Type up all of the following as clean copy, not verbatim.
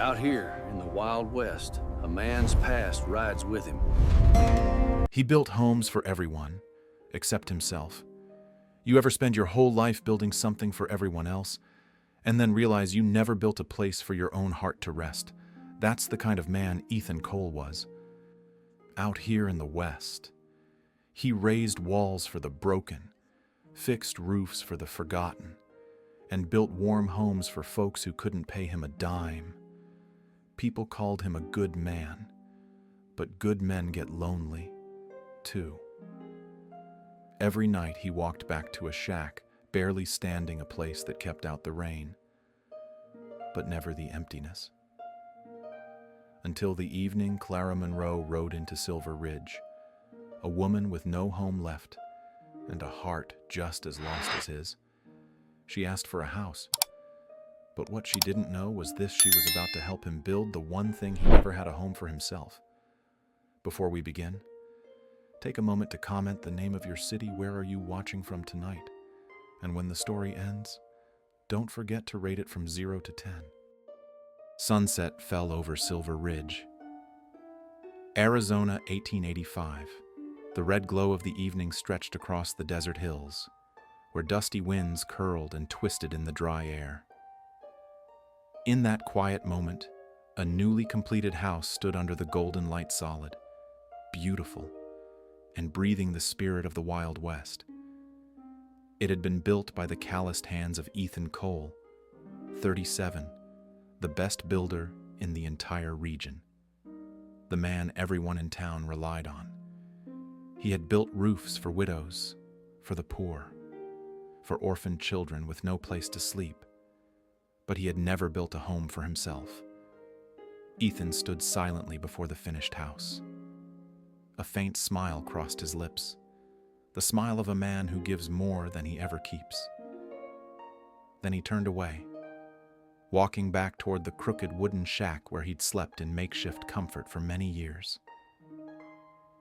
Out here in the Wild West, a man's past rides with him. He built homes for everyone, except himself. You ever spend your whole life building something for everyone else, and then realize you never built a place for your own heart to rest? That's the kind of man Ethan Cole was. Out here in the West, he raised walls for the broken, fixed roofs for the forgotten, and built warm homes for folks who couldn't pay him a dime. People called him a good man, but good men get lonely, too. Every night he walked back to a shack, barely standing a place that kept out the rain, but never the emptiness. Until the evening Clara Monroe rode into Silver Ridge, a woman with no home left and a heart just as lost as his. She asked for a house, but what she didn't know was this: she was about to help him build the one thing he never had a home for himself. Before we begin, take a moment to comment the name of your city. Where are you watching from tonight? And when the story ends, don't forget to rate it from 0 to 10. Sunset fell over Silver Ridge. Arizona, 1885. The red glow of the evening stretched across the desert hills, where dusty winds curled and twisted in the dry air. In that quiet moment, a newly completed house stood under the golden light solid, beautiful, and breathing the spirit of the Wild West. It had been built by the calloused hands of Ethan Cole, 37, the best builder in the entire region, the man everyone in town relied on. He had built roofs for widows, for the poor, for orphaned children with no place to sleep, but he had never built a home for himself. Ethan stood silently before the finished house. A faint smile crossed his lips, the smile of a man who gives more than he ever keeps. Then he turned away, walking back toward the crooked wooden shack where he'd slept in makeshift comfort for many years.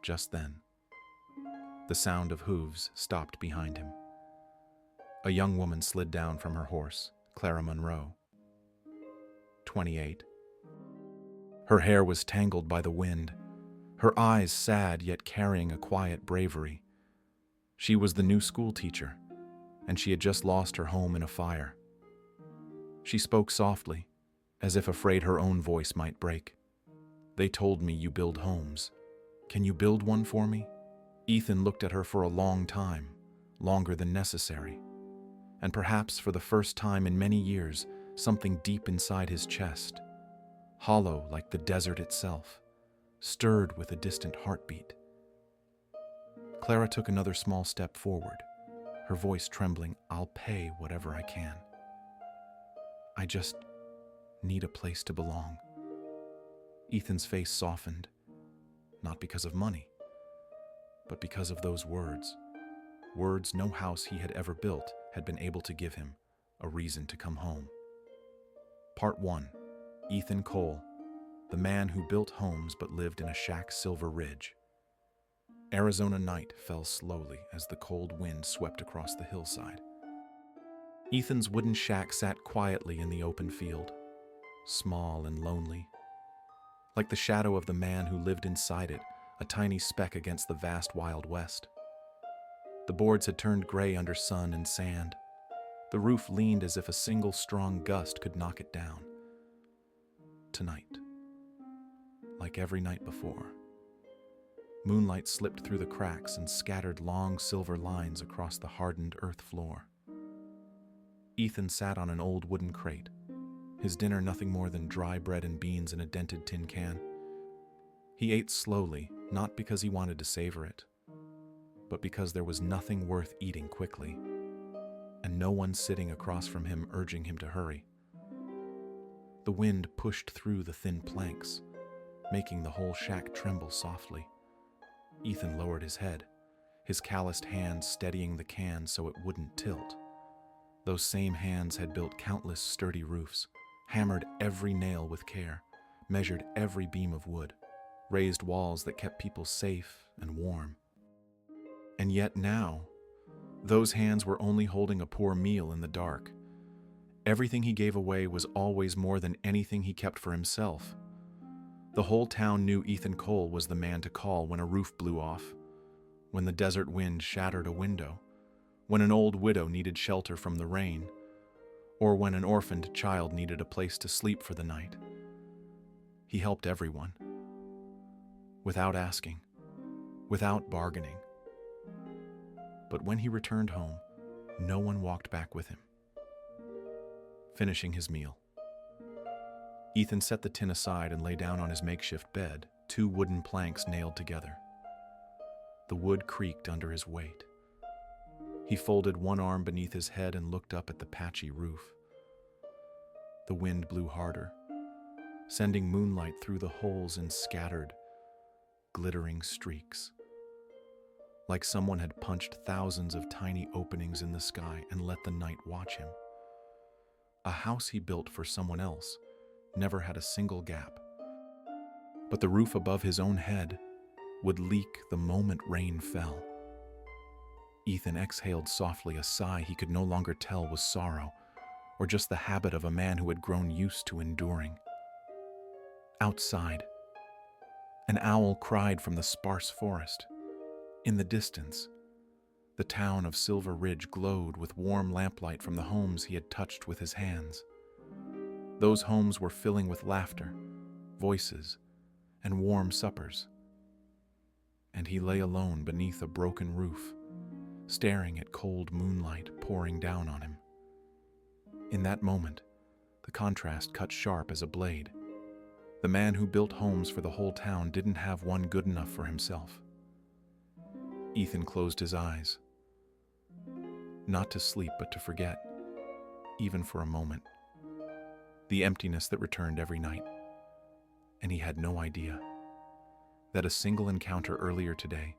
Just then, the sound of hooves stopped behind him. A young woman slid down from her horse, Clara Monroe, 28. Her hair was tangled by the wind, her eyes sad yet carrying a quiet bravery. She was the new school teacher, and she had just lost her home in a fire. She spoke softly, as if afraid her own voice might break. "They told me you build homes. Can you build one for me?" Ethan looked at her for a long time, longer than necessary, and perhaps for the first time in many years, something deep inside his chest, hollow like the desert itself, stirred with a distant heartbeat. Clara took another small step forward, her voice trembling. "I'll pay whatever I can. I just need a place to belong." Ethan's face softened, not because of money, but because of those words. Words no house he had ever built had been able to give him a reason to come home. Part 1. Ethan Cole, the man who built homes but lived in a shack. Silver Ridge. Arizona night fell slowly as the cold wind swept across the hillside. Ethan's wooden shack sat quietly in the open field, small and lonely, like the shadow of the man who lived inside it, a tiny speck against the vast Wild West. The boards had turned gray under sun and sand. The roof leaned as if a single strong gust could knock it down. Tonight, like every night before, moonlight slipped through the cracks and scattered long silver lines across the hardened earth floor. Ethan sat on an old wooden crate, his dinner nothing more than dry bread and beans in a dented tin can. He ate slowly, not because he wanted to savor it, but because there was nothing worth eating quickly, and no one sitting across from him urging him to hurry. The wind pushed through the thin planks, making the whole shack tremble softly. Ethan lowered his head, his calloused hands steadying the can so it wouldn't tilt. Those same hands had built countless sturdy roofs, hammered every nail with care, measured every beam of wood, raised walls that kept people safe and warm. And yet now, those hands were only holding a poor meal in the dark. Everything he gave away was always more than anything he kept for himself. The whole town knew Ethan Cole was the man to call when a roof blew off, when the desert wind shattered a window, when an old widow needed shelter from the rain, or when an orphaned child needed a place to sleep for the night. He helped everyone, without asking, without bargaining. But when he returned home, no one walked back with him. Finishing his meal, Ethan set the tin aside and lay down on his makeshift bed, 2 wooden planks nailed together. The wood creaked under his weight. He folded one arm beneath his head and looked up at the patchy roof. The wind blew harder, sending moonlight through the holes in scattered, glittering streaks. Like someone had punched thousands of tiny openings in the sky and let the night watch him. A house he built for someone else never had a single gap. But the roof above his own head would leak the moment rain fell. Ethan exhaled softly, a sigh he could no longer tell was sorrow, or just the habit of a man who had grown used to enduring. Outside, an owl cried from the sparse forest. In the distance, the town of Silver Ridge glowed with warm lamplight from the homes he had touched with his hands. Those homes were filling with laughter, voices, and warm suppers. And he lay alone beneath a broken roof, staring at cold moonlight pouring down on him. In that moment, the contrast cut sharp as a blade. The man who built homes for the whole town didn't have one good enough for himself. Ethan closed his eyes. Not to sleep, but to forget, even for a moment, the emptiness that returned every night. And he had no idea that a single encounter earlier today,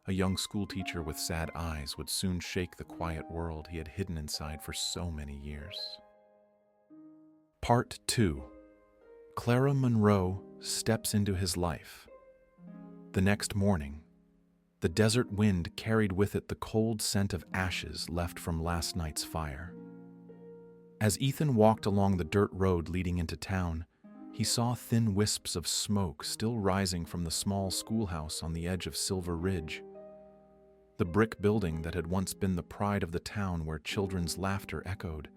a young schoolteacher with sad eyes, would soon shake the quiet world he had hidden inside for so many years. Part 2. Clara Monroe steps into his life. The next morning, the desert wind carried with it the cold scent of ashes left from last night's fire. As Ethan walked along the dirt road leading into town, he saw thin wisps of smoke still rising from the small schoolhouse on the edge of Silver Ridge. The brick building that had once been the pride of the town, where children's laughter echoed,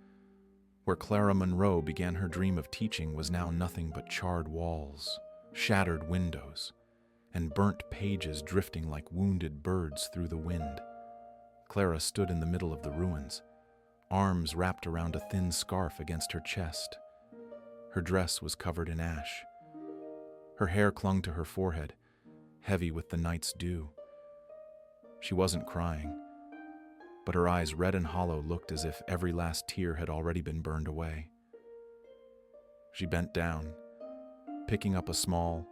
where Clara Monroe began her dream of teaching, was now nothing but charred walls, shattered windows, and burnt pages drifting like wounded birds through the wind. Clara stood in the middle of the ruins, arms wrapped around a thin scarf against her chest. Her dress was covered in ash. Her hair clung to her forehead, heavy with the night's dew. She wasn't crying, but her eyes, red and hollow, looked as if every last tear had already been burned away. She bent down, picking up a small,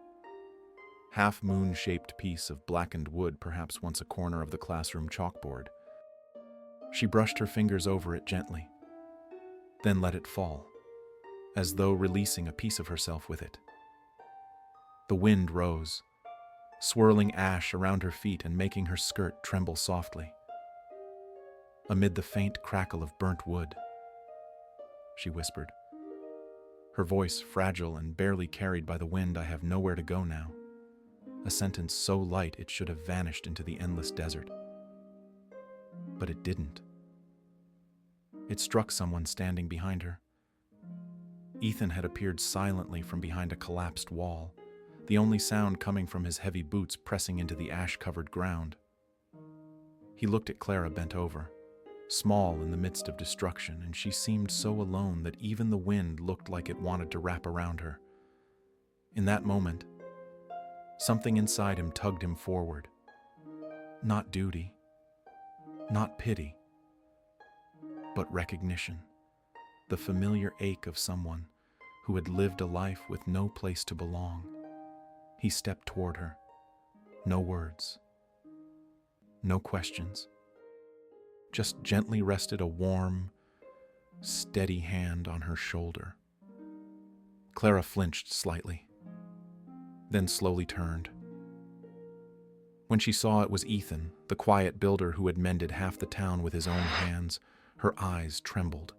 half-moon-shaped piece of blackened wood, perhaps once a corner of the classroom chalkboard. She brushed her fingers over it gently, then let it fall, as though releasing a piece of herself with it. The wind rose, swirling ash around her feet and making her skirt tremble softly. Amid the faint crackle of burnt wood, she whispered, her voice fragile and barely carried by the wind, "I have nowhere to go now." A sentence so light it should have vanished into the endless desert. But it didn't. It struck someone standing behind her. Ethan had appeared silently from behind a collapsed wall, the only sound coming from his heavy boots pressing into the ash-covered ground. He looked at Clara bent over, small in the midst of destruction, and she seemed so alone that even the wind looked like it wanted to wrap around her. In that moment, something inside him tugged him forward. Not duty, not pity, but recognition, the familiar ache of someone who had lived a life with no place to belong. He stepped toward her. No words, no questions. Just gently rested a warm, steady hand on her shoulder. Clara flinched slightly, then slowly turned. When she saw it was Ethan, the quiet builder who had mended half the town with his own hands, her eyes trembled,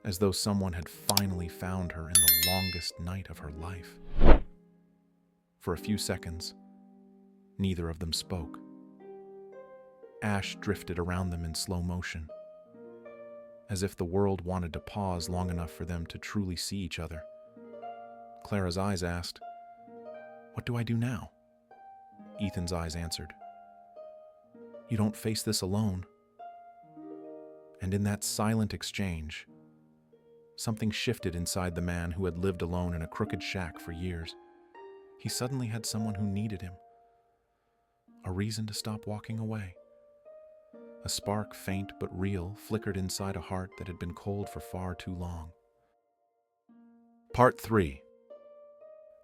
as though someone had finally found her in the longest night of her life. For a few seconds, neither of them spoke. Ash drifted around them in slow motion, as if the world wanted to pause long enough for them to truly see each other. Clara's eyes asked, "What do I do now?" Ethan's eyes answered, "You don't face this alone." And in that silent exchange, something shifted inside the man who had lived alone in a crooked shack for years. He suddenly had someone who needed him, a reason to stop walking away. A spark, faint but real, flickered inside a heart that had been cold for far too long. Part 3.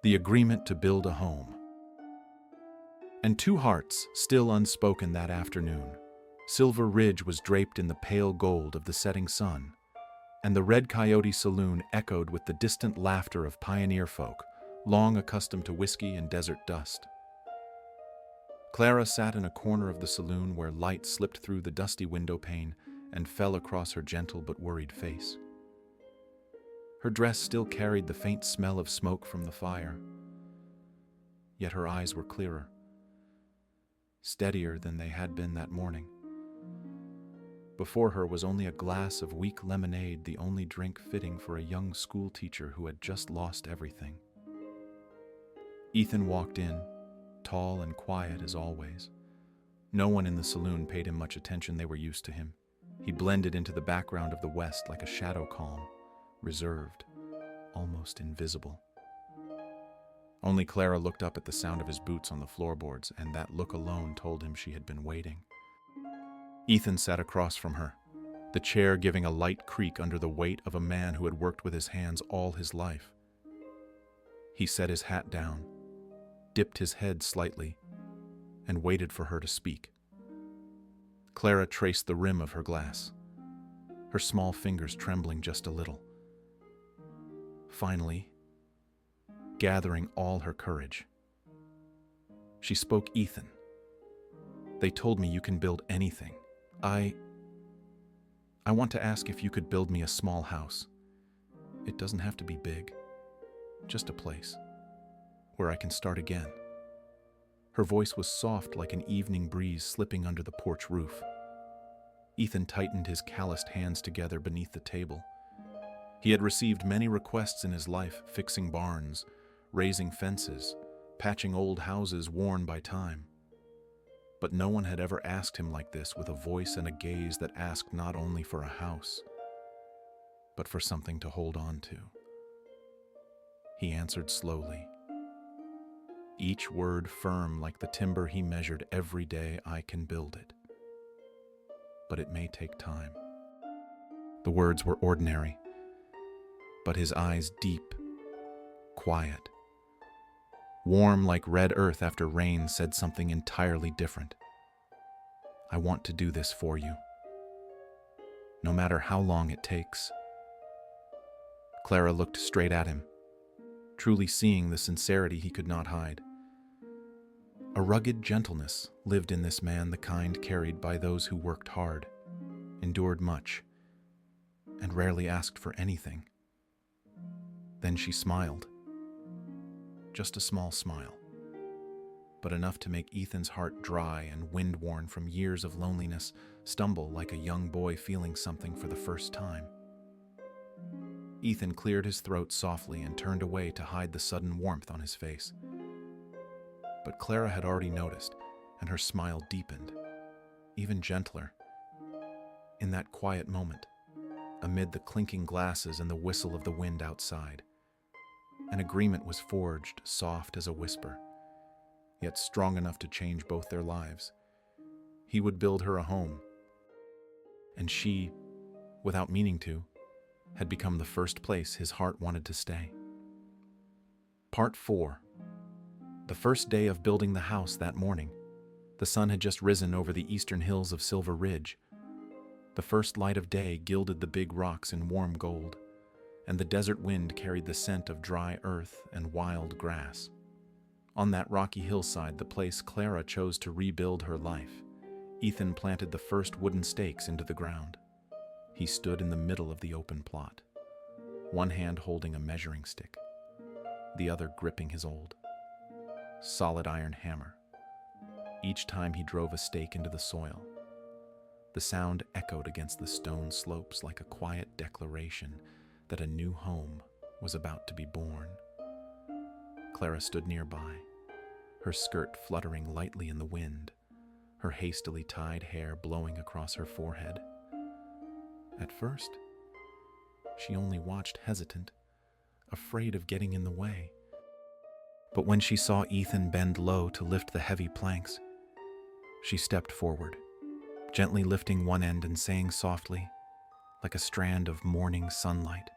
The Agreement to Build a Home. And two hearts, still unspoken that afternoon. Silver Ridge was draped in the pale gold of the setting sun, and the Red Coyote Saloon echoed with the distant laughter of pioneer folk, long accustomed to whiskey and desert dust. Clara sat in a corner of the saloon where light slipped through the dusty window pane and fell across her gentle but worried face. Her dress still carried the faint smell of smoke from the fire, yet her eyes were clearer, steadier than they had been that morning. Before her was only a glass of weak lemonade, the only drink fitting for a young school teacher who had just lost everything. Ethan walked in, tall and quiet as always. No one in the saloon paid him much attention. They were used to him. He blended into the background of the West like a shadow calm, reserved, almost invisible. Only Clara looked up at the sound of his boots on the floorboards, and that look alone told him she had been waiting. Ethan sat across from her, the chair giving a light creak under the weight of a man who had worked with his hands all his life. He set his hat down, dipped his head slightly, and waited for her to speak. Clara traced the rim of her glass, her small fingers trembling just a little. Finally, gathering all her courage, she spoke. "Ethan, they told me you can build anything. I want to ask if you could build me a small house. It doesn't have to be big, just a place where I can start again." Her voice was soft like an evening breeze slipping under the porch roof. Ethan tightened his calloused hands together beneath the table. He had received many requests in his life, fixing barns, raising fences, patching old houses worn by time. But no one had ever asked him like this, with a voice and a gaze that asked not only for a house, but for something to hold on to. He answered slowly, each word firm like the timber he measured every day. "I can build it, but it may take time." The words were ordinary, but his eyes deep, quiet, warm like red earth after rain, said something entirely different. "I want to do this for you, no matter how long it takes." Clara looked straight at him, truly seeing the sincerity he could not hide. A rugged gentleness lived in this man, the kind carried by those who worked hard, endured much, and rarely asked for anything. Then she smiled. Just a small smile, but enough to make Ethan's heart, dry and wind-worn from years of loneliness, stumble like a young boy feeling something for the first time. Ethan cleared his throat softly and turned away to hide the sudden warmth on his face. But Clara had already noticed, and her smile deepened, even gentler. In that quiet moment, amid the clinking glasses and the whistle of the wind outside, an agreement was forged, soft as a whisper, yet strong enough to change both their lives. He would build her a home, and she, without meaning to, had become the first place his heart wanted to stay. Part 4. The first day of building the house that morning. The sun had just risen over the eastern hills of Silver Ridge. The first light of day gilded the big rocks in warm gold, and the desert wind carried the scent of dry earth and wild grass. On that rocky hillside, the place Clara chose to rebuild her life, Ethan planted the first wooden stakes into the ground. He stood in the middle of the open plot, one hand holding a measuring stick, the other gripping his old, solid iron hammer. Each time he drove a stake into the soil, the sound echoed against the stone slopes like a quiet declaration that a new home was about to be born. Clara stood nearby, her skirt fluttering lightly in the wind, her hastily tied hair blowing across her forehead. At first, she only watched hesitant, afraid of getting in the way. But when she saw Ethan bend low to lift the heavy planks, she stepped forward, gently lifting one end and saying softly, like a strand of morning sunlight,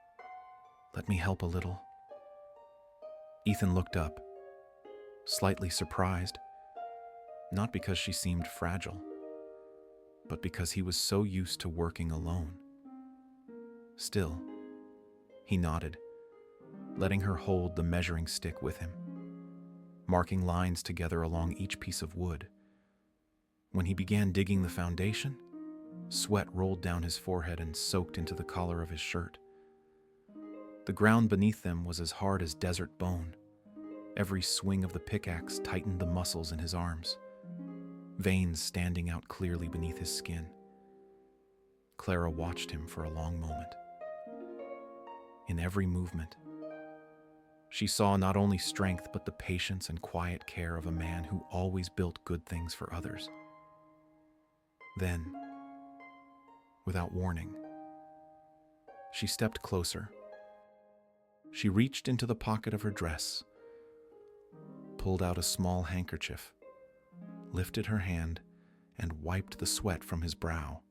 "Let me help a little." Ethan looked up, slightly surprised, not because she seemed fragile, but because he was so used to working alone. Still, he nodded, letting her hold the measuring stick with him, marking lines together along each piece of wood. When he began digging the foundation, sweat rolled down his forehead and soaked into the collar of his shirt. The ground beneath them was as hard as desert bone. Every swing of the pickaxe tightened the muscles in his arms, veins standing out clearly beneath his skin. Clara watched him for a long moment. In every movement, she saw not only strength but the patience and quiet care of a man who always built good things for others. Then, without warning, she stepped closer. She reached into the pocket of her dress, pulled out a small handkerchief, lifted her hand, and wiped the sweat from his brow.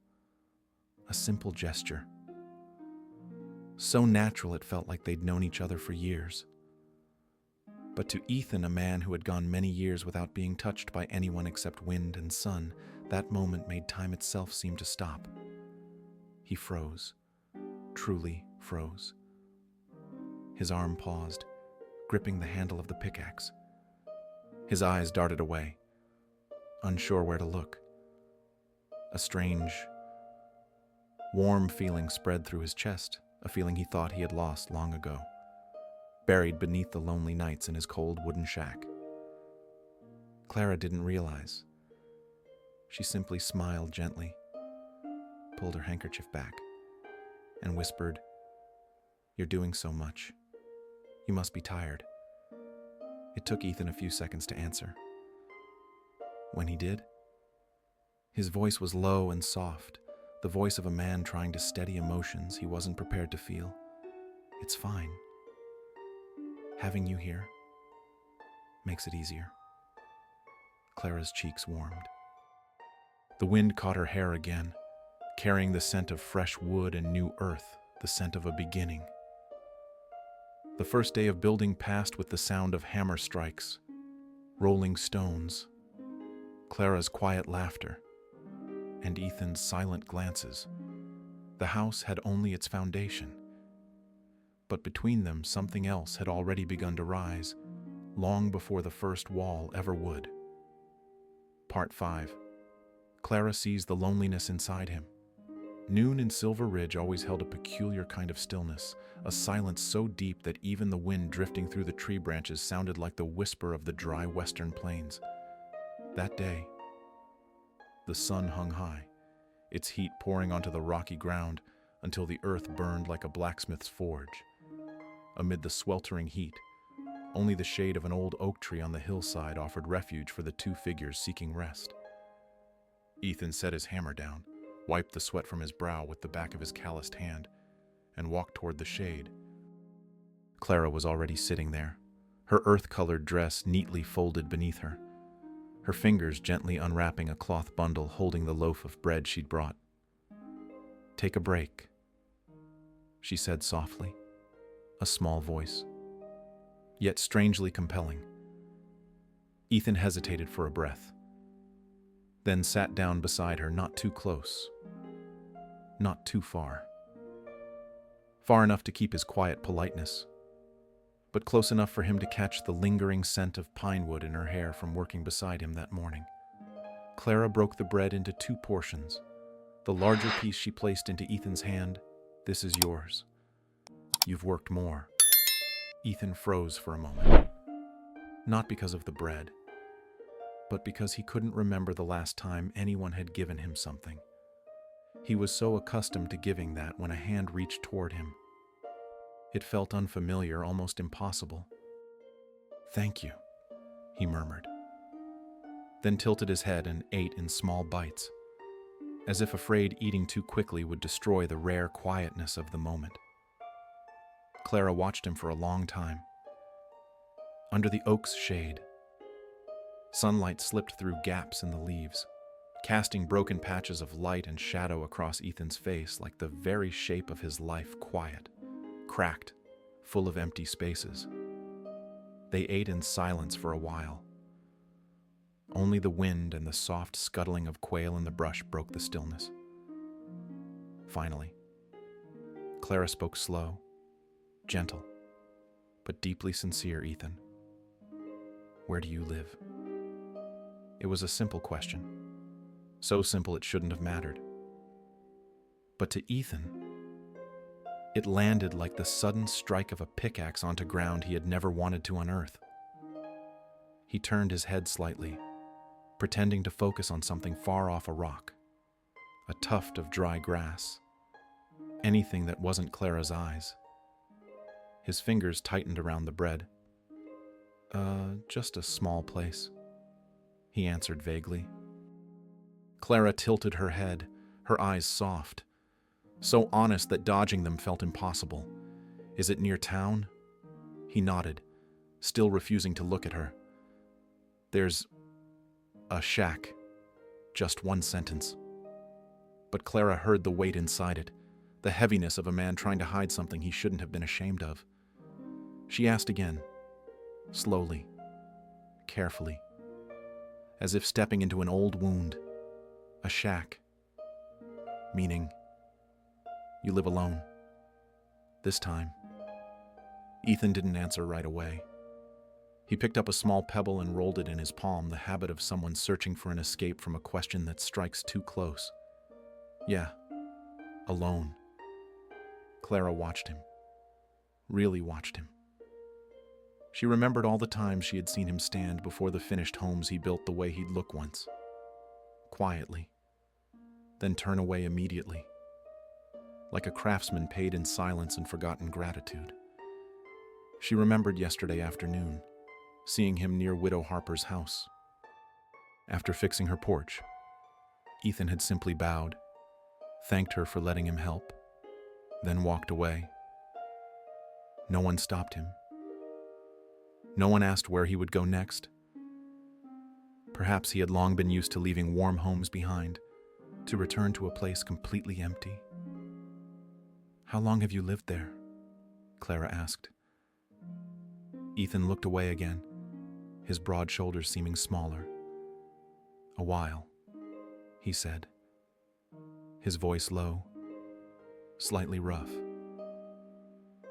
A simple gesture, so natural it felt like they'd known each other for years. But to Ethan, a man who had gone many years without being touched by anyone except wind and sun, that moment made time itself seem to stop. He froze, truly froze. His arm paused, gripping the handle of the pickaxe. His eyes darted away, unsure where to look. A strange, warm feeling spread through his chest, a feeling he thought he had lost long ago, buried beneath the lonely nights in his cold wooden shack. Clara didn't realize. She simply smiled gently, pulled her handkerchief back, and whispered, "You're doing so much. You must be tired." It took Ethan a few seconds to answer. When he did, his voice was low and soft, the voice of a man trying to steady emotions he wasn't prepared to feel. "It's fine. Having you here makes it easier." Clara's cheeks warmed. The wind caught her hair again, carrying the scent of fresh wood and new earth, the scent of a beginning. The first day of building passed with the sound of hammer strikes, rolling stones, Clara's quiet laughter, and Ethan's silent glances. The house had only its foundation, but between them something else had already begun to rise, long before the first wall ever would. Part 5. Clara sees the loneliness inside him. Noon in Silver Ridge always held a peculiar kind of stillness, a silence so deep that even the wind drifting through the tree branches sounded like the whisper of the dry western plains. That day, the sun hung high, its heat pouring onto the rocky ground until the earth burned like a blacksmith's forge. Amid the sweltering heat, only the shade of an old oak tree on the hillside offered refuge for the two figures seeking rest. Ethan set his hammer down, wiped the sweat from his brow with the back of his calloused hand, and walked toward the shade. Clara was already sitting there, her earth-colored dress neatly folded beneath her, her fingers gently unwrapping a cloth bundle holding the loaf of bread she'd brought. "Take a break," she said softly, a small voice, yet strangely compelling. Ethan hesitated for a breath, then sat down beside her, not too close, not too far. Far enough to keep his quiet politeness, but close enough for him to catch the lingering scent of pine wood in her hair from working beside him that morning. Clara broke the bread into 2 portions. The larger piece she placed into Ethan's hand. "This is yours." You've worked more." Ethan froze for a moment. Not because of the bread, but because he couldn't remember the last time anyone had given him something. He was so accustomed to giving that when a hand reached toward him. It felt unfamiliar, almost impossible. "Thank you," he murmured, then tilted his head and ate in small bites, as if afraid eating too quickly would destroy the rare quietness of the moment. Clara watched him for a long time. Under the oak's shade, sunlight slipped through gaps in the leaves, casting broken patches of light and shadow across Ethan's face like the very shape of his life, quiet, cracked, full of empty spaces. They ate in silence for a while. Only the wind and the soft scuttling of quail in the brush broke the stillness. Finally, Clara spoke slow, gentle, but deeply sincere. "Ethan, where do you live?" It was a simple question. So simple it shouldn't have mattered. But to Ethan, it landed like the sudden strike of a pickaxe onto ground he had never wanted to unearth. He turned his head slightly, pretending to focus on something far off a rock, a tuft of dry grass, anything that wasn't Clara's eyes. His fingers tightened around the bread. Just a small place," he answered vaguely. Clara tilted her head, her eyes soft, so honest that dodging them felt impossible. "Is it near town?" He nodded, still refusing to look at her. "There's a shack." Just one sentence. But Clara heard the weight inside it, the heaviness of a man trying to hide something he shouldn't have been ashamed of. She asked again, slowly, carefully, as if stepping into an old wound. "A shack. Meaning, you live alone. This time." Ethan didn't answer right away. He picked up a small pebble and rolled it in his palm, the habit of someone searching for an escape from a question that strikes too close. "Yeah, alone." Clara watched him. Really watched him. She remembered all the times she had seen him stand before the finished homes he built the way he'd look once. Quietly. Then turn away immediately. Like a craftsman paid in silence and forgotten gratitude. She remembered yesterday afternoon, seeing him near Widow Harper's house. After fixing her porch, Ethan had simply bowed, thanked her for letting him help, then walked away. No one stopped him. No one asked where he would go next. Perhaps he had long been used to leaving warm homes behind, to return to a place completely empty. "How long have you lived there?" Clara asked. Ethan looked away again, his broad shoulders seeming smaller. "A while," he said, his voice low, slightly rough.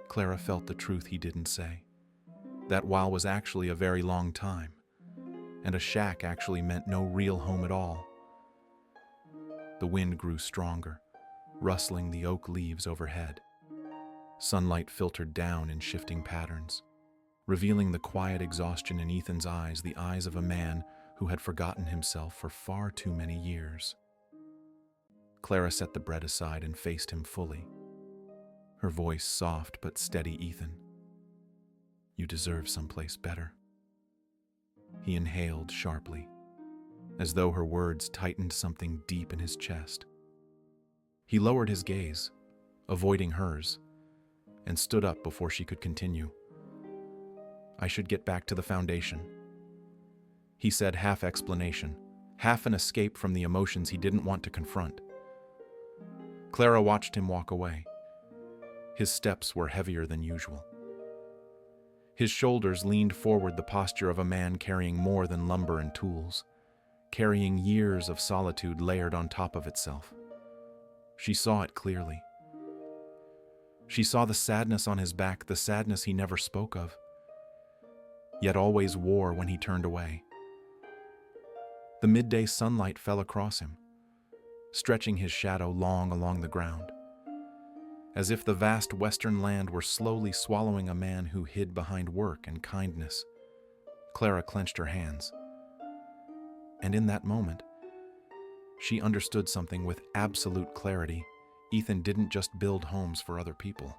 Clara felt the truth he didn't say. That while was actually a very long time, and a shack actually meant no real home at all. The wind grew stronger, rustling the oak leaves overhead. Sunlight filtered down in shifting patterns, revealing the quiet exhaustion in Ethan's eyes, the eyes of a man who had forgotten himself for far too many years. Clara set the bread aside and faced him fully, her voice soft but steady. "Ethan, you deserve someplace better." He inhaled sharply, as though her words tightened something deep in his chest. He lowered his gaze, avoiding hers, and stood up before she could continue. "I should get back to the foundation," he said, half explanation, half an escape from the emotions he didn't want to confront. Clara watched him walk away. His steps were heavier than usual. His shoulders leaned forward, the posture of a man carrying more than lumber and tools, carrying years of solitude layered on top of itself. She saw it clearly. She saw the sadness on his back, the sadness he never spoke of, yet always wore when he turned away. The midday sunlight fell across him, stretching his shadow long along the ground. as if the vast western land were slowly swallowing a man who hid behind work and kindness. Clara clenched her hands. And in that moment, she understood something with absolute clarity. Ethan didn't just build homes for other people.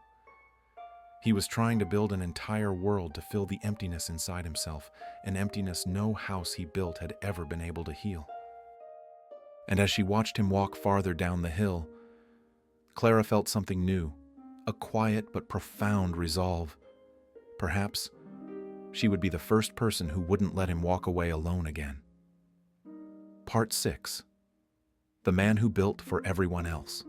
He was trying to build an entire world to fill the emptiness inside himself, an emptiness no house he built had ever been able to heal. And as she watched him walk farther down the hill, Clara felt something new, a quiet but profound resolve. Perhaps she would be the first person who wouldn't let him walk away alone again. Part 6. The Man Who Built for Everyone Else.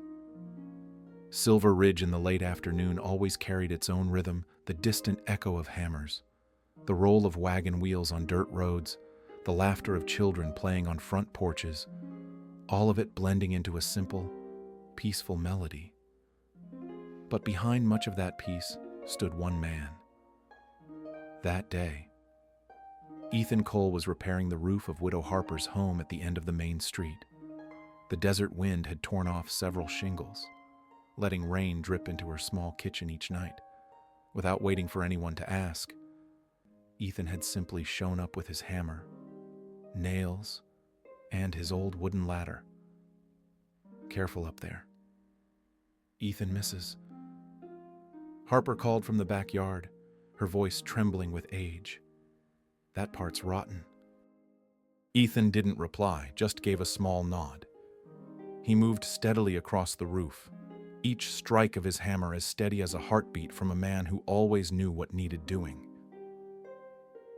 Silver Ridge in the late afternoon always carried its own rhythm, the distant echo of hammers, the roll of wagon wheels on dirt roads, the laughter of children playing on front porches, all of it blending into a simple, peaceful melody. But behind much of that peace stood one man. That day, Ethan Cole was repairing the roof of Widow Harper's home at the end of the main street. The desert wind had torn off several shingles, letting rain drip into her small kitchen each night. Without waiting for anyone to ask, Ethan had simply shown up with his hammer, nails, and his old wooden ladder. "Careful up there. Ethan misses." Harper called from the backyard, her voice trembling with age. "That part's rotten." Ethan didn't reply, just gave a small nod. He moved steadily across the roof, each strike of his hammer as steady as a heartbeat from a man who always knew what needed doing.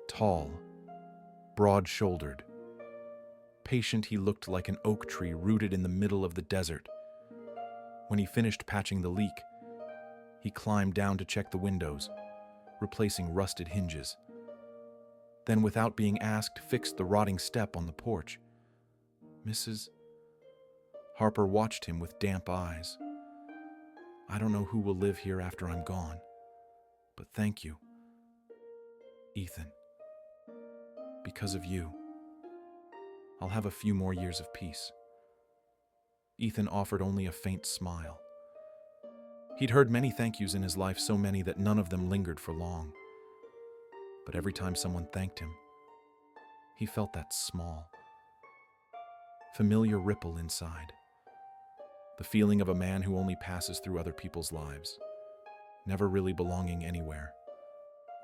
Tall, broad-shouldered, patient, he looked like an oak tree rooted in the middle of the desert. When he finished patching the leak, he climbed down to check the windows, replacing rusted hinges. Then, without being asked, fixed the rotting step on the porch. "Mrs. Harper watched him with damp eyes. "I don't know who will live here after I'm gone, but thank you, Ethan. Because of you, I'll have a few more years of peace." Ethan offered only a faint smile. He'd heard many thank yous in his life, so many that none of them lingered for long. But every time someone thanked him, he felt that small, familiar ripple inside. The feeling of a man who only passes through other people's lives, never really belonging anywhere,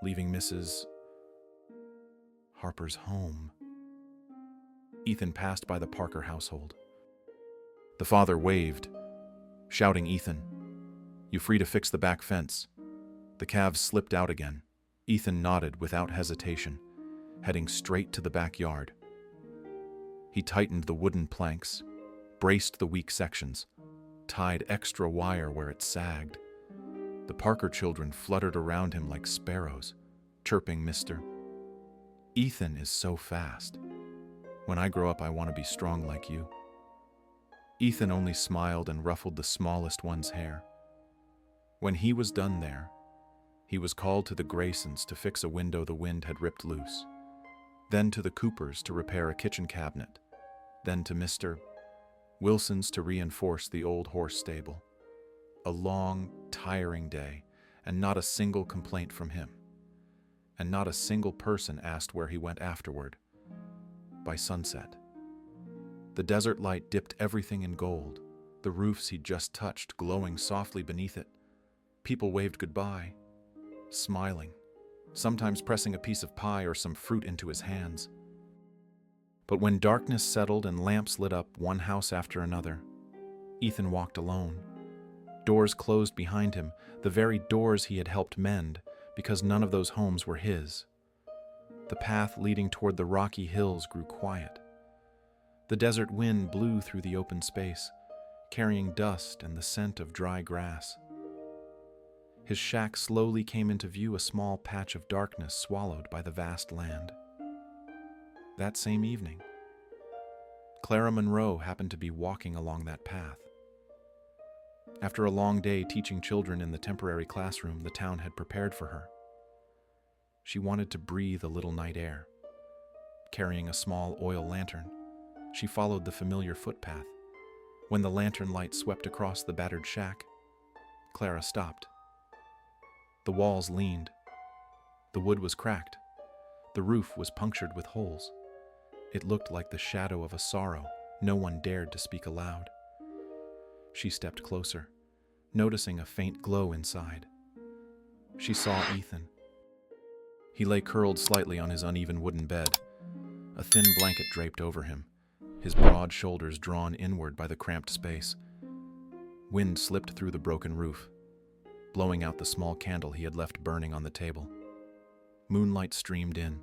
leaving Mrs. Harper's home. Ethan passed by the Parker household. The father waved, shouting, "Ethan, you free to fix the back fence." The calves slipped out again. Ethan nodded without hesitation, heading straight to the backyard. He tightened the wooden planks, braced the weak sections, tied extra wire where it sagged. The Parker children fluttered around him like sparrows, chirping, "Mister, Ethan is so fast. When I grow up, I want to be strong like you." Ethan only smiled and ruffled the smallest one's hair. When he was done there, he was called to the Graysons to fix a window the wind had ripped loose, then to the Coopers to repair a kitchen cabinet, then to Mr. Wilson's to reinforce the old horse stable. A long, tiring day, and not a single complaint from him. And not a single person asked where he went afterward. By sunset, the desert light dipped everything in gold, the roofs he'd just touched glowing softly beneath it. People waved goodbye, smiling, sometimes pressing a piece of pie or some fruit into his hands. But when darkness settled and lamps lit up one house after another, Ethan walked alone. Doors closed behind him, the very doors he had helped mend, because none of those homes were his. The path leading toward the rocky hills grew quiet. The desert wind blew through the open space, carrying dust and the scent of dry grass. His shack slowly came into view, a small patch of darkness swallowed by the vast land. That same evening, Clara Monroe happened to be walking along that path. After a long day teaching children in the temporary classroom the town had prepared for her, she wanted to breathe a little night air. Carrying a small oil lantern, she followed the familiar footpath. When the lantern light swept across the battered shack, Clara stopped. The walls leaned. The wood was cracked. The roof was punctured with holes. It looked like the shadow of a sorrow no one dared to speak aloud. She stepped closer, noticing a faint glow inside. She saw Ethan. He lay curled slightly on his uneven wooden bed, a thin blanket draped over him, his broad shoulders drawn inward by the cramped space. Wind slipped through the broken roof, blowing out the small candle he had left burning on the table. Moonlight streamed in,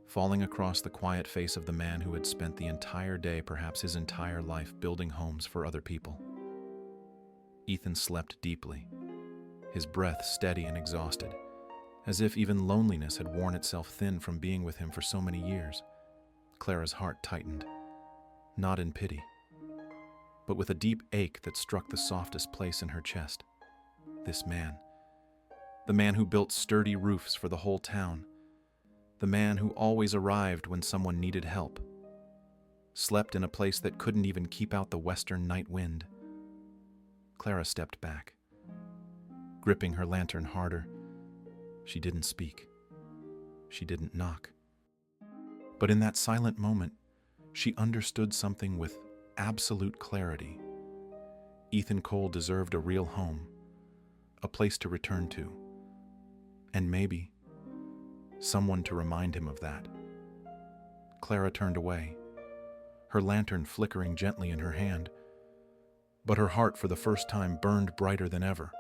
falling across the quiet face of the man who had spent the entire day, perhaps his entire life, building homes for other people. Ethan slept deeply, his breath steady and exhausted, as if even loneliness had worn itself thin from being with him for so many years. Clara's heart tightened, not in pity, but with a deep ache that struck the softest place in her chest. This man, the man who built sturdy roofs for the whole town, the man who always arrived when someone needed help, slept in a place that couldn't even keep out the western night wind. Clara stepped back, gripping her lantern harder. She didn't speak. She didn't knock. But in that silent moment, she understood something with absolute clarity. Ethan Cole deserved a real home, a place to return to, and maybe someone to remind him of that. Clara turned away, her lantern flickering gently in her hand, but her heart for the first time burned brighter than ever.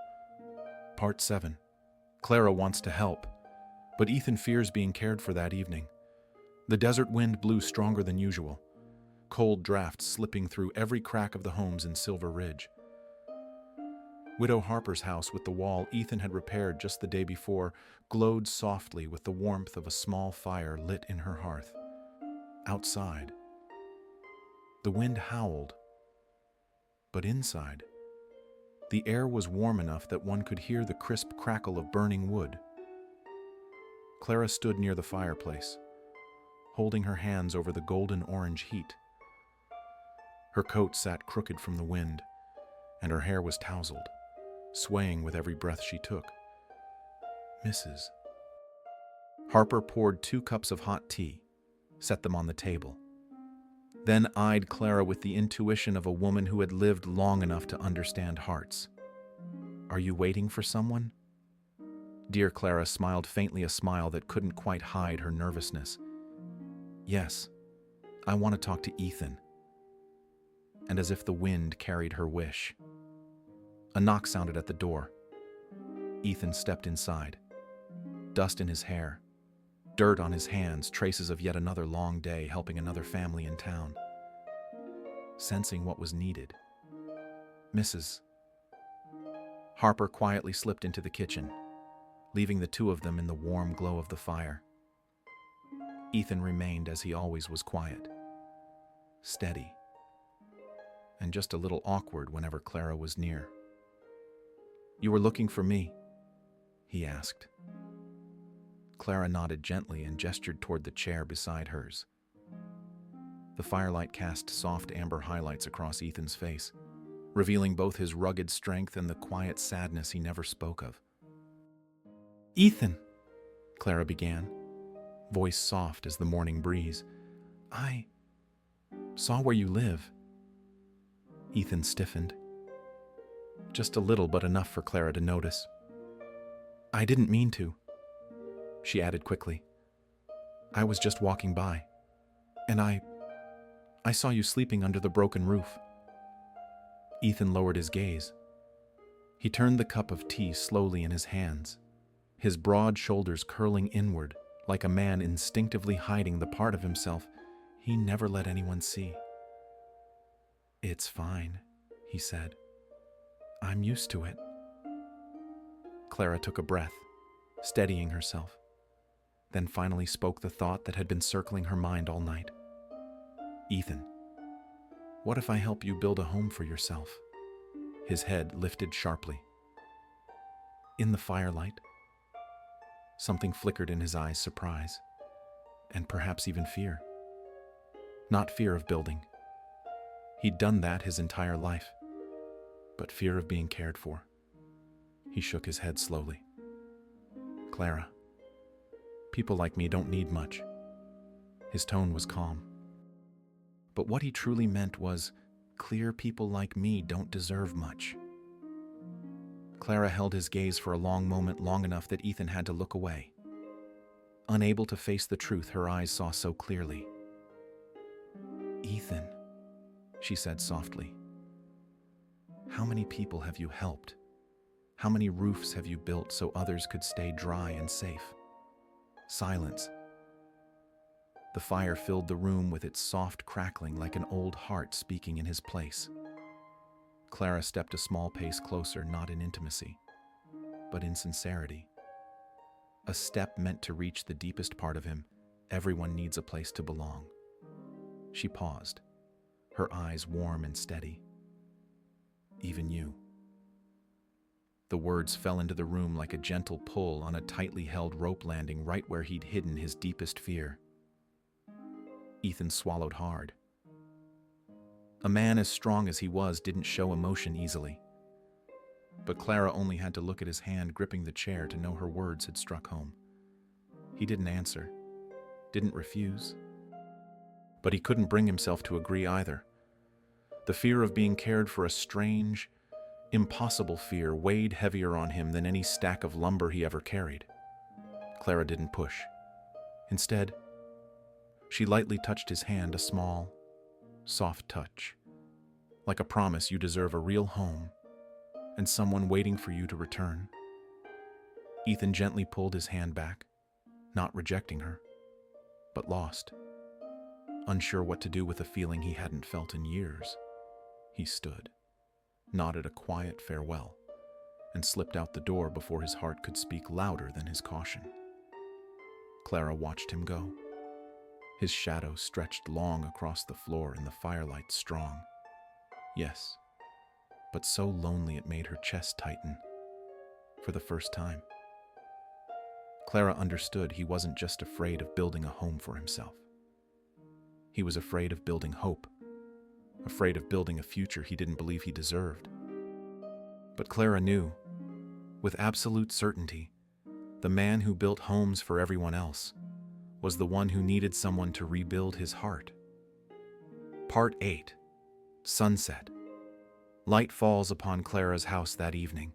Part 7. Clara wants to help, but Ethan fears being cared for that evening. The desert wind blew stronger than usual, cold drafts slipping through every crack of the homes in Silver Ridge. Widow Harper's house with the wall Ethan had repaired just the day before glowed softly with the warmth of a small fire lit in her hearth. Outside, the wind howled, but inside, the air was warm enough that one could hear the crisp crackle of burning wood. Clara stood near the fireplace, holding her hands over the golden-orange heat. Her coat sat crooked from the wind, and her hair was tousled, swaying with every breath she took. Mrs. Harper poured 2 cups of hot tea, set them on the table, then eyed Clara with the intuition of a woman who had lived long enough to understand hearts. "Are you waiting for someone?" Dear Clara smiled faintly, a smile that couldn't quite hide her nervousness. "Yes, I want to talk to Ethan." And as if the wind carried her wish, a knock sounded at the door. Ethan stepped inside, dust in his hair, dirt on his hands, traces of yet another long day helping another family in town. Sensing what was needed, Mrs. Harper quietly slipped into the kitchen, leaving the two of them in the warm glow of the fire. Ethan remained as he always was, quiet, steady, and just a little awkward whenever Clara was near. "You were looking for me?" he asked. Clara nodded gently and gestured toward the chair beside hers. The firelight cast soft amber highlights across Ethan's face, revealing both his rugged strength and the quiet sadness he never spoke of. "Ethan," Clara began, voice soft as the morning breeze, "I saw where you live." Ethan stiffened. Just a little, but enough for Clara to notice. "I didn't mean to," she added quickly. "I was just walking by, and I saw you sleeping under the broken roof." Ethan lowered his gaze. He turned the cup of tea slowly in his hands, his broad shoulders curling inward like a man instinctively hiding the part of himself he never let anyone see. "It's fine," he said. "I'm used to it." Clara took a breath, steadying herself, then finally spoke the thought that had been circling her mind all night. "Ethan, what if I help you build a home for yourself?" His head lifted sharply. In the firelight, something flickered in his eyes: surprise, and perhaps even fear. Not fear of building. He'd done that his entire life, but fear of being cared for. He shook his head slowly. Clara, people like me don't need much. His tone was calm. But what he truly meant was, clear people like me don't deserve much. Clara held his gaze for a long moment, long enough that Ethan had to look away. Unable to face the truth her eyes saw so clearly. Ethan, she said softly, how many people have you helped? How many roofs have you built so others could stay dry and safe? Silence. The fire filled the room with its soft crackling like an old heart speaking in his place. Clara stepped a small pace closer, not in intimacy, but in sincerity. A step meant to reach the deepest part of him. Everyone needs a place to belong. She paused, her eyes warm and steady. Even you. The words fell into the room like a gentle pull on a tightly held rope, landing right where he'd hidden his deepest fear. Ethan swallowed hard. A man as strong as he was didn't show emotion easily. But Clara only had to look at his hand gripping the chair to know her words had struck home. He didn't answer, didn't refuse. But he couldn't bring himself to agree either. The fear of being cared for, a strange, impossible fear, weighed heavier on him than any stack of lumber he ever carried. Clara didn't push. Instead, she lightly touched his hand, a small, soft touch, like a promise you deserve a real home and someone waiting for you to return. Ethan gently pulled his hand back, not rejecting her, but lost. Unsure what to do with a feeling he hadn't felt in years, he stood, nodded a quiet farewell, and slipped out the door before his heart could speak louder than his caution. Clara watched him go. His shadow stretched long across the floor in the firelight, strong. Yes, but so lonely it made her chest tighten. For the first time, Clara understood he wasn't just afraid of building a home for himself. He was afraid of building hope, afraid of building a future he didn't believe he deserved. But Clara knew, with absolute certainty, the man who built homes for everyone else was the one who needed someone to rebuild his heart. Part 8. Sunset. Light falls upon Clara's house that evening.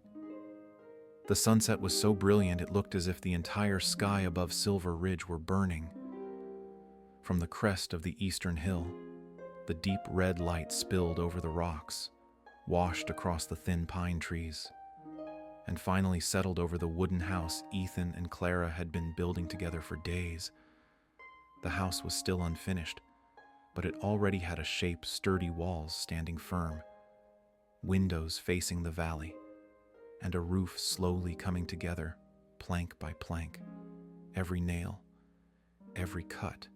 The sunset was so brilliant it looked as if the entire sky above Silver Ridge were burning. From the crest of the eastern hill, the deep red light spilled over the rocks, washed across the thin pine trees, and finally settled over the wooden house Ethan and Clara had been building together for days. The house was still unfinished, but it already had a shape, sturdy walls standing firm, windows facing the valley, and a roof slowly coming together, plank by plank. Every nail, every cut,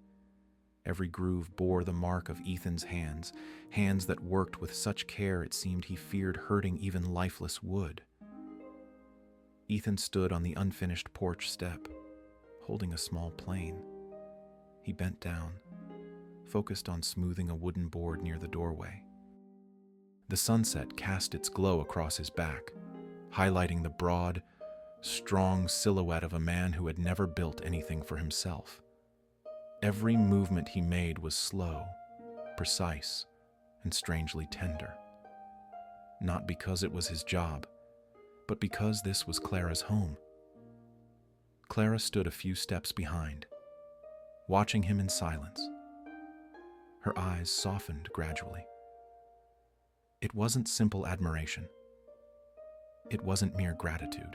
every groove bore the mark of Ethan's hands, hands that worked with such care it seemed he feared hurting even lifeless wood. Ethan stood on the unfinished porch step, holding a small plane. He bent down, focused on smoothing a wooden board near the doorway. The sunset cast its glow across his back, highlighting the broad, strong silhouette of a man who had never built anything for himself. Every movement he made was slow, precise, and strangely tender. Not because it was his job, but because this was Clara's home. Clara stood a few steps behind, watching him in silence. Her eyes softened gradually. It wasn't simple admiration. It wasn't mere gratitude.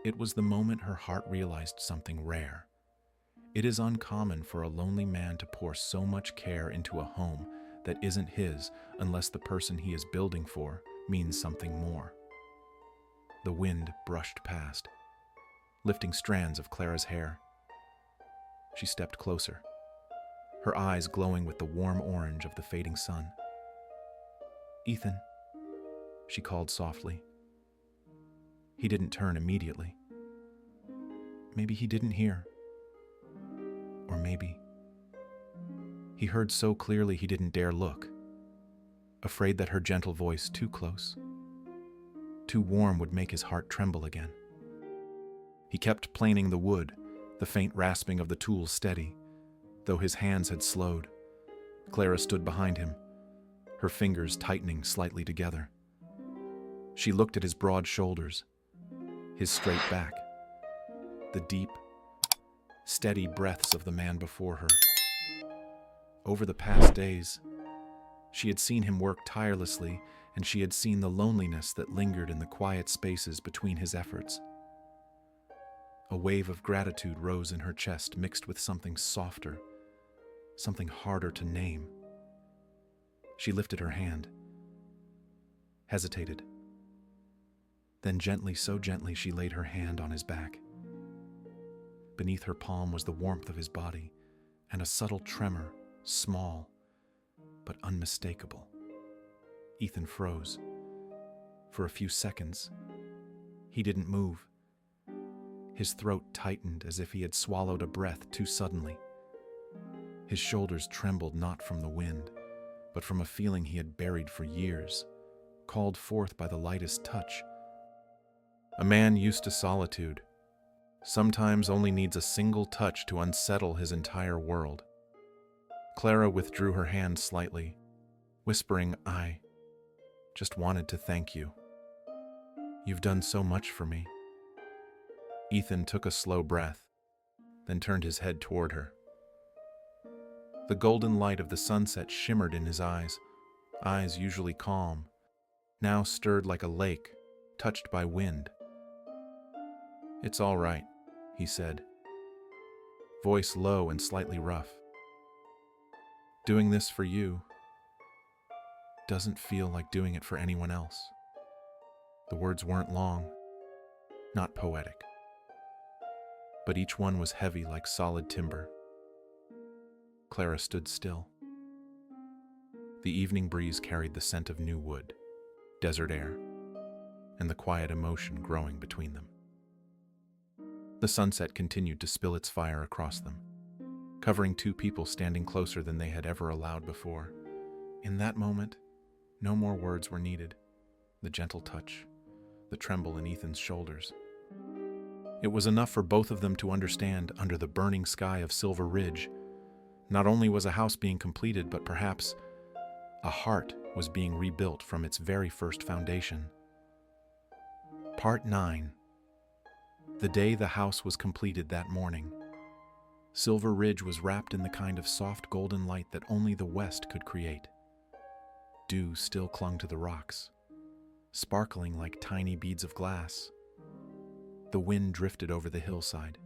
It was the moment her heart realized something rare. It is uncommon for a lonely man to pour so much care into a home that isn't his unless the person he is building for means something more. The wind brushed past, lifting strands of Clara's hair. She stepped closer, her eyes glowing with the warm orange of the fading sun. "Ethan," she called softly. He didn't turn immediately. Maybe he didn't hear. Or maybe he heard so clearly he didn't dare look, afraid that her gentle voice, too close, Too warm would make his heart tremble again. He kept planing the wood, the faint rasping of the tools steady, though his hands had slowed. Clara stood behind him, her fingers tightening slightly together. She looked at his broad shoulders, his straight back, the deep, steady breaths of the man before her. Over the past days, she had seen him work tirelessly, and she had seen the loneliness that lingered in the quiet spaces between his efforts. A wave of gratitude rose in her chest, mixed with something softer, something harder to name. She lifted her hand, hesitated. Then gently, so gently, she laid her hand on his back. Beneath her palm was the warmth of his body, and a subtle tremor, small but unmistakable. Ethan froze. For a few seconds, he didn't move. His throat tightened as if he had swallowed a breath too suddenly. His shoulders trembled not from the wind, but from a feeling he had buried for years, called forth by the lightest touch. A man used to solitude sometimes only needs a single touch to unsettle his entire world. Clara withdrew her hand slightly, whispering, "I just wanted to thank you. You've done so much for me." Ethan took a slow breath, then turned his head toward her. The golden light of the sunset shimmered in his eyes usually calm, now stirred like a lake, touched by wind. "It's all right," he said, voice low and slightly rough. "Doing this for you doesn't feel like doing it for anyone else." The words weren't long, not poetic, but each one was heavy like solid timber. Clara stood still. The evening breeze carried the scent of new wood, desert air, and the quiet emotion growing between them. The sunset continued to spill its fire across them, covering two people standing closer than they had ever allowed before. In that moment, no more words were needed. The gentle touch, the tremble in Ethan's shoulders. It was enough for both of them to understand, under the burning sky of Silver Ridge, not only was a house being completed, but perhaps a heart was being rebuilt from its very first foundation. Part 9. The day the house was completed that morning, Silver Ridge was wrapped in the kind of soft golden light that only the west could create. Dew still clung to the rocks, sparkling like tiny beads of glass. The wind drifted over the hillside,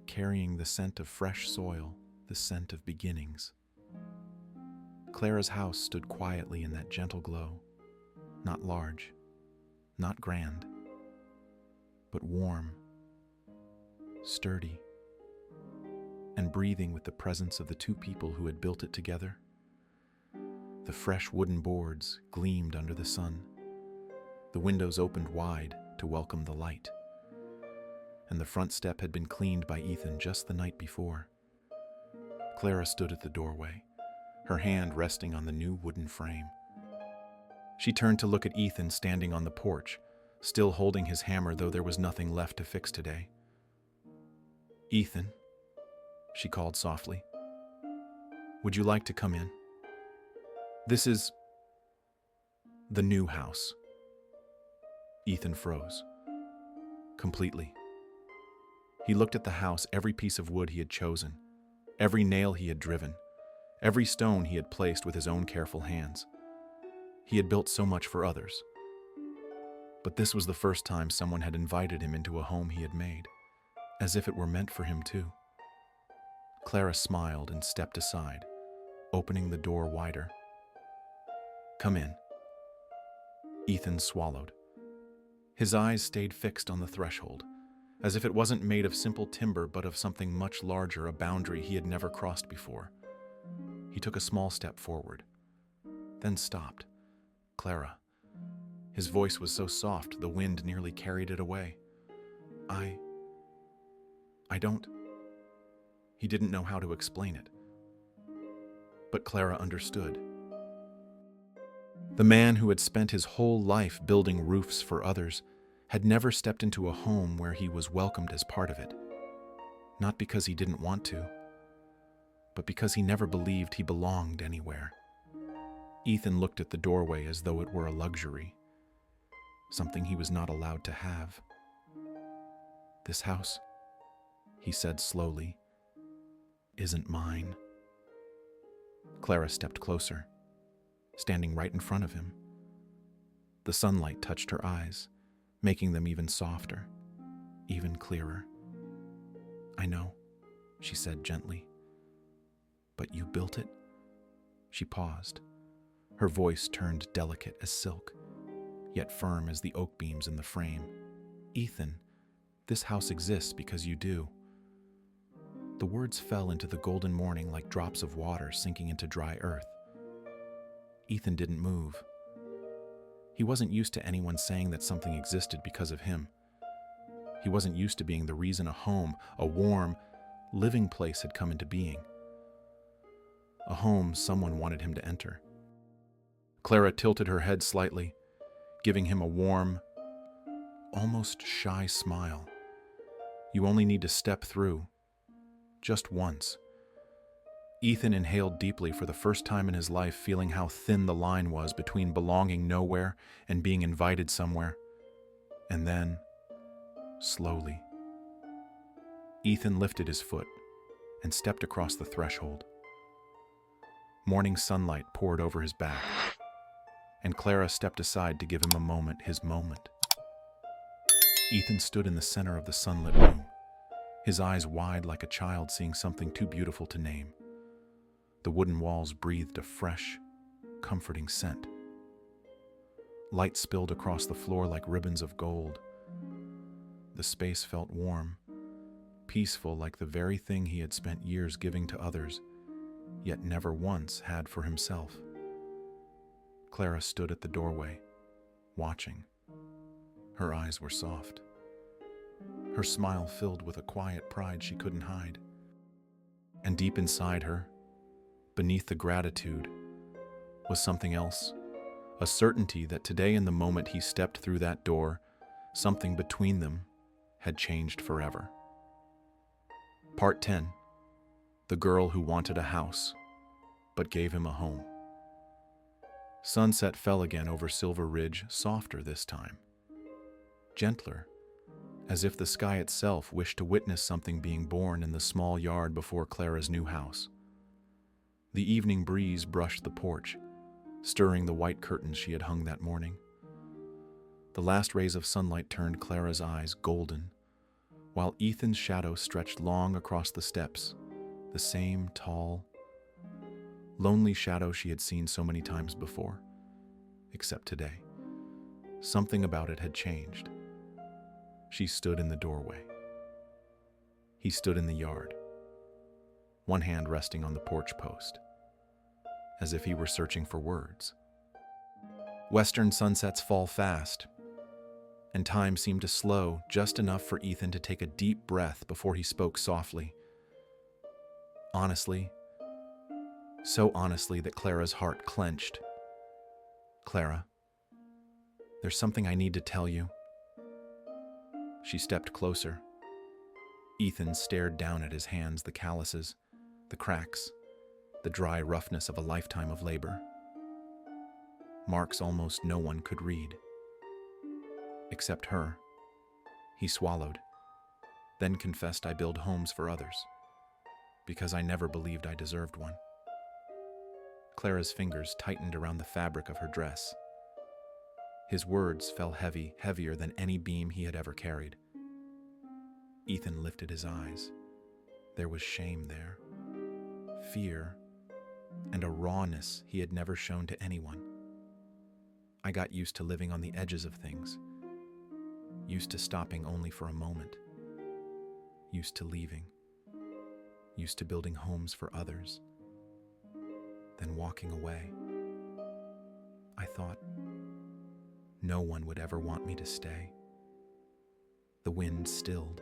carrying the scent of fresh soil, the scent of beginnings. Clara's house stood quietly in that gentle glow, not large, not grand, but warm, sturdy, and breathing with the presence of the two people who had built it together. The fresh wooden boards gleamed under the sun. The windows opened wide to welcome the light, and the front step had been cleaned by Ethan just the night before. Clara stood at the doorway, her hand resting on the new wooden frame. She turned to look at Ethan standing on the porch, still holding his hammer, though there was nothing left to fix today. "Ethan," she called softly, "would you like to come in? This is the new house." Ethan froze, completely. He looked at the house, every piece of wood he had chosen, every nail he had driven, every stone he had placed with his own careful hands. He had built so much for others, but this was the first time someone had invited him into a home he had made, as if it were meant for him too. Clara smiled and stepped aside, opening the door wider. "Come in." Ethan swallowed. His eyes stayed fixed on the threshold, as if it wasn't made of simple timber but of something much larger, a boundary he had never crossed before. He took a small step forward, then stopped. "Clara." His voice was so soft the wind nearly carried it away. I don't..." He didn't know how to explain it, but Clara understood. The man who had spent his whole life building roofs for others had never stepped into a home where he was welcomed as part of it. Not because he didn't want to, but because he never believed he belonged anywhere. Ethan looked at the doorway as though it were a luxury, something he was not allowed to have. "This house," he said slowly, "isn't mine." Clara stepped closer, standing right in front of him. The sunlight touched her eyes, making them even softer, even clearer. "I know," she said gently. "But you built it?" She paused. Her voice turned delicate as silk, yet firm as the oak beams in the frame. "Ethan, this house exists because you do." The words fell into the golden morning like drops of water sinking into dry earth. Ethan didn't move. He wasn't used to anyone saying that something existed because of him. He wasn't used to being the reason a home, a warm, living place had come into being. A home someone wanted him to enter. Clara tilted her head slightly, giving him a warm, almost shy smile. "You only need to step through. Just once." Ethan inhaled deeply for the first time in his life, feeling how thin the line was between belonging nowhere and being invited somewhere. And then, slowly, Ethan lifted his foot and stepped across the threshold. Morning sunlight poured over his back, and Clara stepped aside to give him a moment, his moment. Ethan stood in the center of the sunlit room, his eyes wide like a child seeing something too beautiful to name. The wooden walls breathed a fresh, comforting scent. Light spilled across the floor like ribbons of gold. The space felt warm, peaceful like the very thing he had spent years giving to others, yet never once had for himself. Clara stood at the doorway, watching. Her eyes were soft. Her smile filled with a quiet pride she couldn't hide. And deep inside her, beneath the gratitude, was something else, a certainty that today in the moment he stepped through that door, something between them had changed forever. Part 10. The girl who wanted a house, but gave him a home. Sunset fell again over Silver Ridge, softer this time. Gentler, as if the sky itself wished to witness something being born in the small yard before Clara's new house. The evening breeze brushed the porch, stirring the white curtains she had hung that morning. The last rays of sunlight turned Clara's eyes golden, while Ethan's shadow stretched long across the steps, the same tall, lonely shadow she had seen so many times before, except today. Something about it had changed. She stood in the doorway. He stood in the yard, one hand resting on the porch post, as if he were searching for words. Western sunsets fall fast, and time seemed to slow just enough for Ethan to take a deep breath before he spoke softly. Honestly, so honestly that Clara's heart clenched. "Clara, there's something I need to tell you." She stepped closer. Ethan stared down at his hands, the calluses, the cracks, the dry roughness of a lifetime of labor. Marks almost no one could read. Except her. He swallowed, then confessed, "I build homes for others, because I never believed I deserved one." Clara's fingers tightened around the fabric of her dress. His words fell heavy, heavier than any beam he had ever carried. Ethan lifted his eyes. There was shame there, fear, and a rawness he had never shown to anyone. "I got used to living on the edges of things, used to stopping only for a moment, used to leaving, used to building homes for others, then walking away. I thought no one would ever want me to stay." The wind stilled.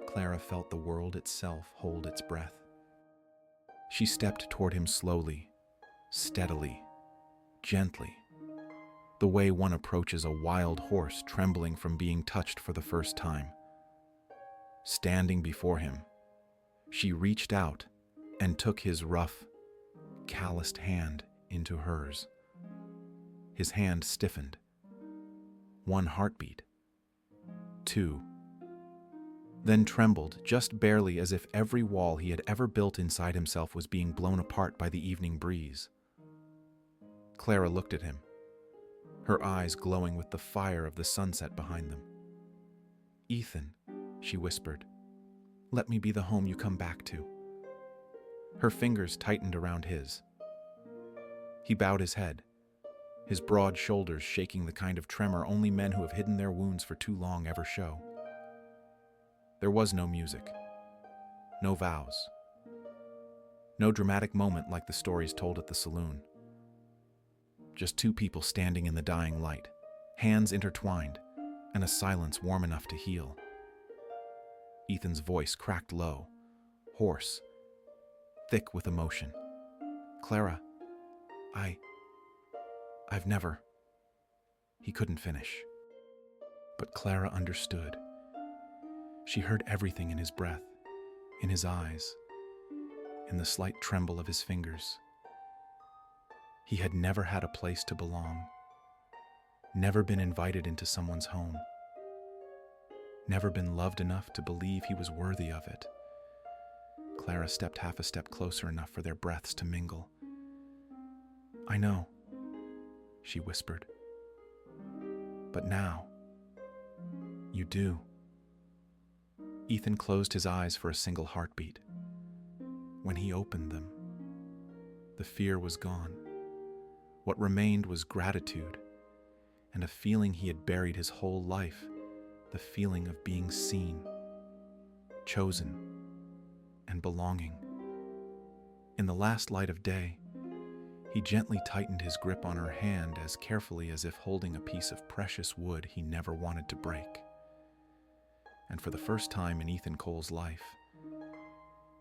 Clara felt the world itself hold its breath. She stepped toward him slowly, steadily, gently, the way one approaches a wild horse trembling from being touched for the first time. Standing before him, she reached out and took his rough, calloused hand into hers. His hand stiffened. 1 heartbeat. 2. Then trembled just barely, as if every wall he had ever built inside himself was being blown apart by the evening breeze. Clara looked at him, her eyes glowing with the fire of the sunset behind them. "Ethan," she whispered, "let me be the home you come back to." Her fingers tightened around his. He bowed his head, his broad shoulders shaking the kind of tremor only men who have hidden their wounds for too long ever show. There was no music, no vows, no dramatic moment like the stories told at the saloon. Just 2 people standing in the dying light, hands intertwined, and a silence warm enough to heal. Ethan's voice cracked low, hoarse, thick with emotion. "Clara, I've never..." He couldn't finish. But Clara understood. She heard everything in his breath, in his eyes, in the slight tremble of his fingers. He had never had a place to belong, never been invited into someone's home, never been loved enough to believe he was worthy of it. Clara stepped half a step closer enough for their breaths to mingle. "I know," she whispered. "But now, you do." Ethan closed his eyes for a single heartbeat. When he opened them, the fear was gone. What remained was gratitude, and a feeling he had buried his whole life, the feeling of being seen, chosen, and belonging. In the last light of day, he gently tightened his grip on her hand as carefully as if holding a piece of precious wood he never wanted to break. And for the first time in Ethan Cole's life,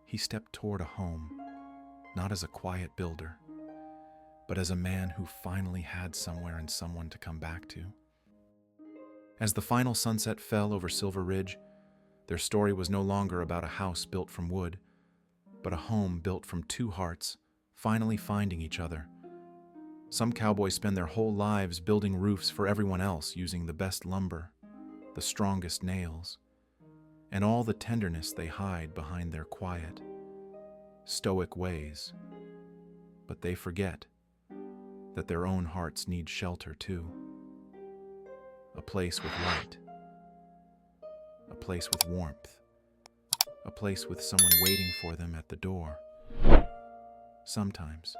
he stepped toward a home, not as a quiet builder, but as a man who finally had somewhere and someone to come back to. As the final sunset fell over Silver Ridge, their story was no longer about a house built from wood, but a home built from 2 hearts finally finding each other. Some cowboys spend their whole lives building roofs for everyone else, using the best lumber, the strongest nails, and all the tenderness they hide behind their quiet, stoic ways. But they forget that their own hearts need shelter too. A place with light, a place with warmth, a place with someone waiting for them at the door. Sometimes,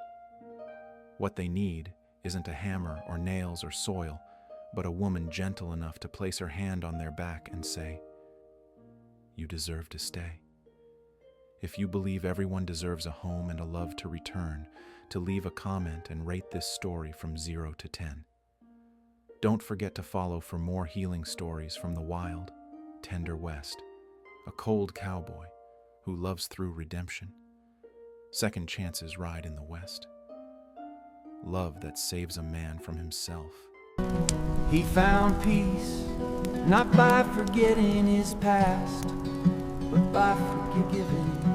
what they need isn't a hammer or nails or soil, but a woman gentle enough to place her hand on their back and say, "You deserve to stay." If you believe everyone deserves a home and a love to return, to leave a comment and rate this story from 0 to 10. Don't forget to follow for more healing stories from the wild, tender West, a cold cowboy who loves through redemption. Second chances ride in the West. Love that saves a man from himself. He found peace, not by forgetting his past, but by forgiving